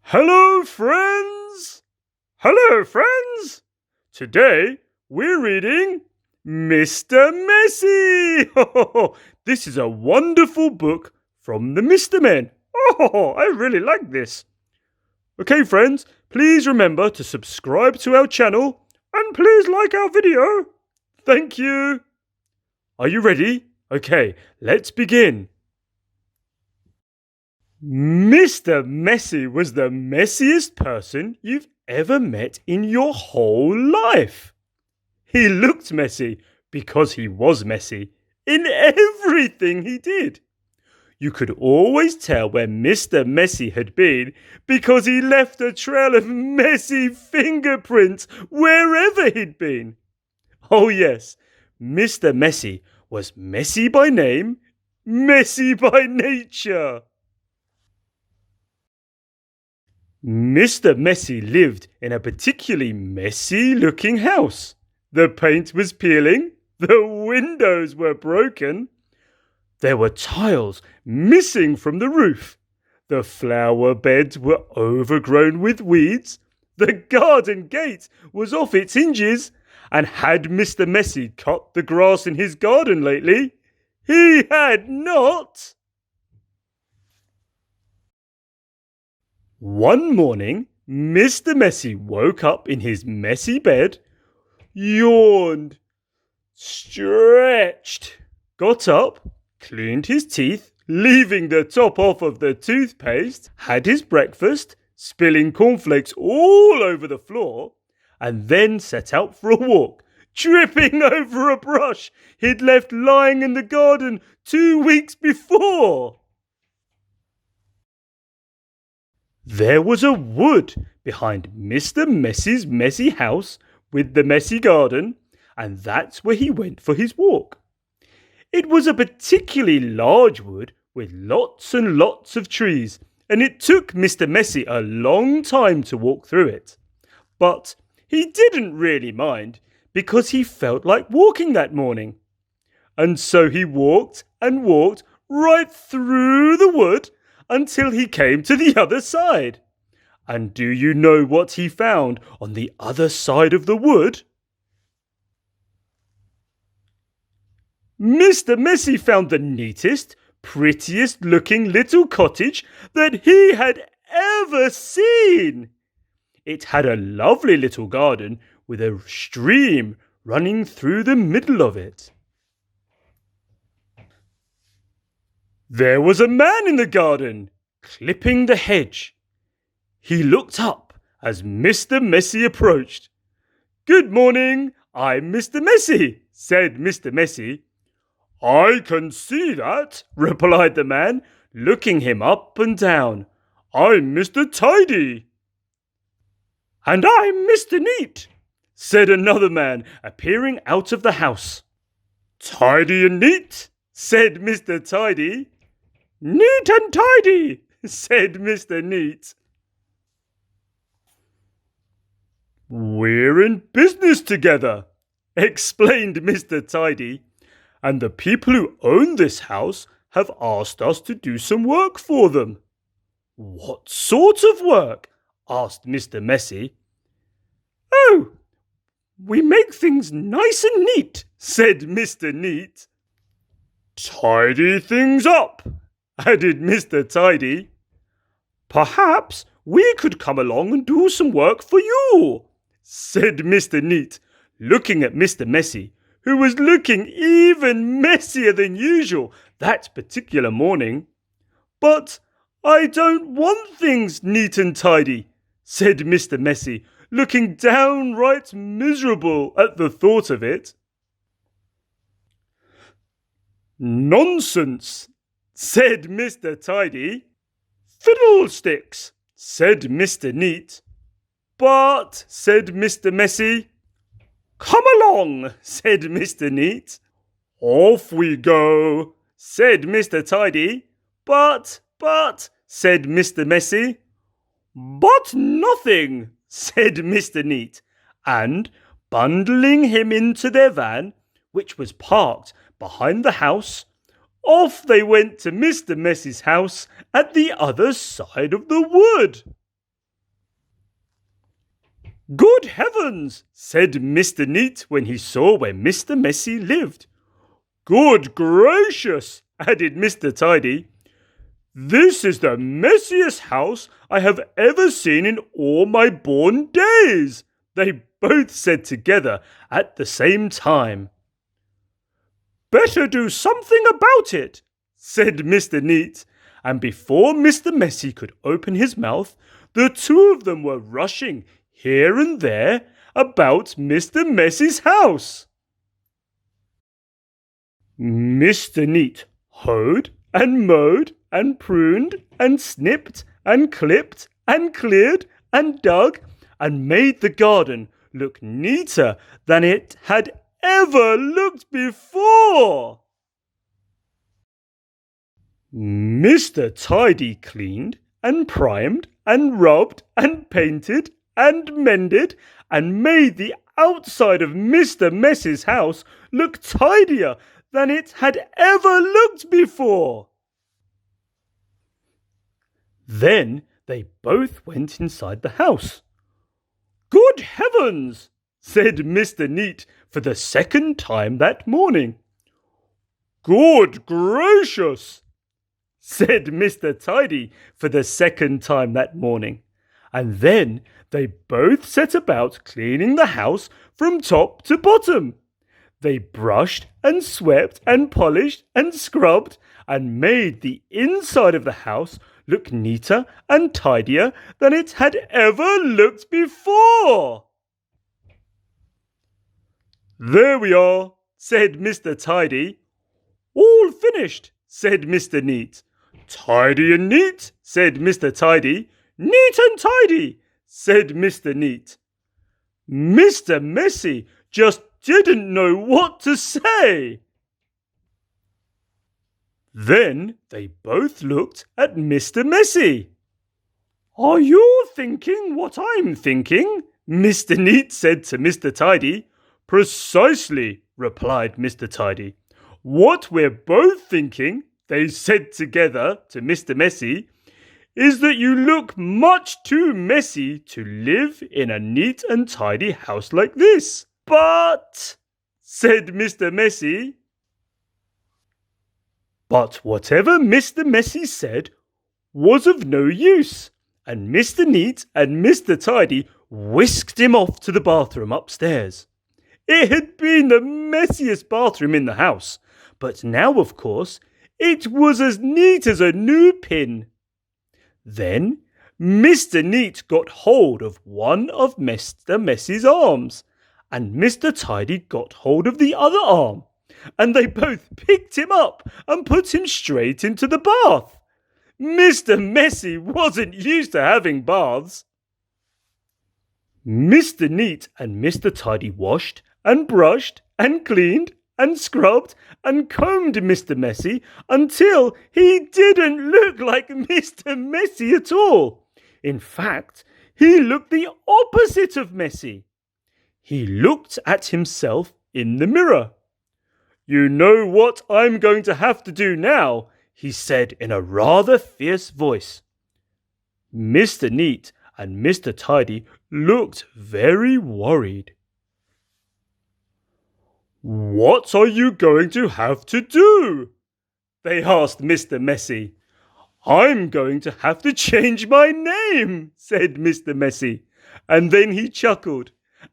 Hello, friends! Hello, friends! Today we're reading Mr. Messy! This is a wonderful book from the Mr. Men. I really like this. Okay, friends, please remember to subscribe to our channel and please like our video. Thank you. Are you ready? Okay, let's begin. Mr. Messy was the messiest person you've ever met in your whole life. He looked messy because he was messy in everything he did. You could always tell where Mr. Messy had been because he left a trail of messy fingerprints wherever he'd been. Oh yes, Mr. Messy was messy by name, messy by nature. Mr. Messy lived in a particularly messy-looking house. The paint was peeling, the windows were broken, there were tiles missing from the roof, the flower beds were overgrown with weeds, the garden gate was off its hinges, and had Mr. Messy cut the grass in his garden lately? He had not! One morning, Mr. Messy woke up in his messy bed, yawned, stretched, got up, cleaned his teeth, leaving the top off of the toothpaste, had his breakfast, spilling cornflakes all over the floor, and then set out for a walk, tripping over a brush he'd left lying in the garden 2 weeks before. There was a wood behind Mr. Messy's messy house with the messy garden, and that's where he went for his walk. It was a particularly large wood with lots and lots of trees, and it took Mr. Messy a long time to walk through it. But he didn't really mind because he felt like walking that morning. And so he walked and walked right through the wood until he came to the other side. And do you know what he found on the other side of the wood? Mr. Messy found the neatest, prettiest looking little cottage that he had ever seen. It had a lovely little garden with a stream running through the middle of it. There was a man in the garden, clipping the hedge. He looked up as Mr. Messy approached. "Good morning, I'm Mr. Messy," said Mr. Messy. "I can see that," replied the man, looking him up and down. "I'm Mr. Tidy." "And I'm Mr. Neat," said another man, appearing out of the house. "Tidy and neat," said Mr. Tidy. "Neat and tidy," said Mr. Neat. "We're in business together," explained Mr. Tidy, "and the people who own this house have asked us to do some work for them." "What sort of work?" asked Mr. Messy. "Oh, we make things nice and neat," said Mr. Neat. "Tidy things up," added Mr. Tidy. "Perhaps we could come along and do some work for you," said Mr. Neat, looking at Mr. Messy, who was looking even messier than usual that particular morning. "But I don't want things neat and tidy," said Mr. Messy, looking downright miserable at the thought of it. "Nonsense," said Mr. Tidy. "Fiddlesticks," said Mr. Neat. "But," said Mr. Messy. "Come along," said Mr. Neat. "Off we go," said Mr. Tidy. But, said Mr. Messy. "But nothing," said Mr. Neat, and, bundling him into their van, which was parked behind the house, off they went to Mr. Messy's house at the other side of the wood. Good heavens, said Mr. Neat when he saw where Mr. Messy lived. Good gracious, added Mr. Tidy. This is the messiest house I have ever seen in all my born days, they both said together at the same time. Better do something about it, said Mr. Neat, and before Mr. Messy could open his mouth, the two of them were rushing here and there about Mr. Messy's house. Mr. Neat hoed and mowed and pruned and snipped and clipped and cleared and dug and made the garden look neater than it had ever looked before. Mr. Tidy cleaned and primed and rubbed and painted and mended and made the outside of Mr. Messy's house look tidier than it had ever looked before. Then they both went inside the house. Good heavens, said Mr. Neat for the second time that morning. Good gracious, said Mr. Tidy for the second time that morning. And then they both set about cleaning the house from top to bottom. They brushed and swept and polished and scrubbed and made the inside of the house look neater and tidier than it had ever looked before. There we are, said Mr. Tidy. All finished, said Mr. Neat. Tidy and neat, said Mr. Tidy. Neat and tidy, said Mr. Neat. Mr. Messy just didn't know what to say. Then they both looked at Mr. Messy. Are you thinking what I'm thinking? Mr. Neat said to Mr. Tidy. Precisely, replied Mr. Tidy. What we're both thinking, they said together to Mr. Messy, is that you look much too messy to live in a neat and tidy house like this. But, said Mr. Messy. But whatever Mr. Messy said was of no use, and Mr. Neat and Mr. Tidy whisked him off to the bathroom upstairs. It had been the messiest bathroom in the house, but now, of course, it was as neat as a new pin. Then Mr. Neat got hold of one of Mr. Messy's arms, and Mr. Tidy got hold of the other arm, and they both picked him up and put him straight into the bath. Mr. Messy wasn't used to having baths. Mr. Neat and Mr. Tidy washed and brushed and cleaned and scrubbed and combed Mr. Messy until he didn't look like Mr. Messy at all. In fact, he looked the opposite of messy. He looked at himself in the mirror. You know what I'm going to have to do now, he said in a rather fierce voice. Mr. Neat and Mr. Tidy looked very worried. What are you going to have to do? They asked Mr. Messy. I'm going to have to change my name, said Mr. Messy. And then he chuckled.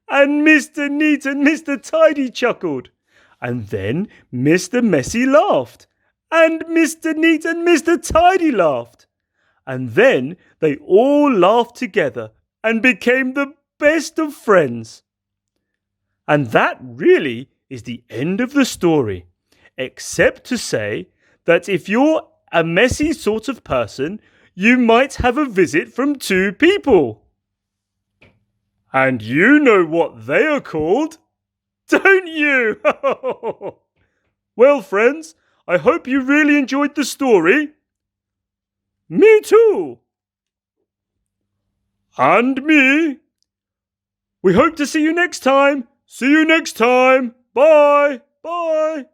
And Mr. Neat and Mr. Tidy chuckled. And then Mr. Messy laughed. And Mr. Neat and Mr. Tidy laughed. And then they all laughed together and became the best of friends. And that really is the end of the story, except to say that if you're a messy sort of person, you might have a visit from two people. And you know what they are called, don't you? Well, friends, I hope you really enjoyed the story. Me too. And me. We hope to see you next time. See you next time. Bye. Bye.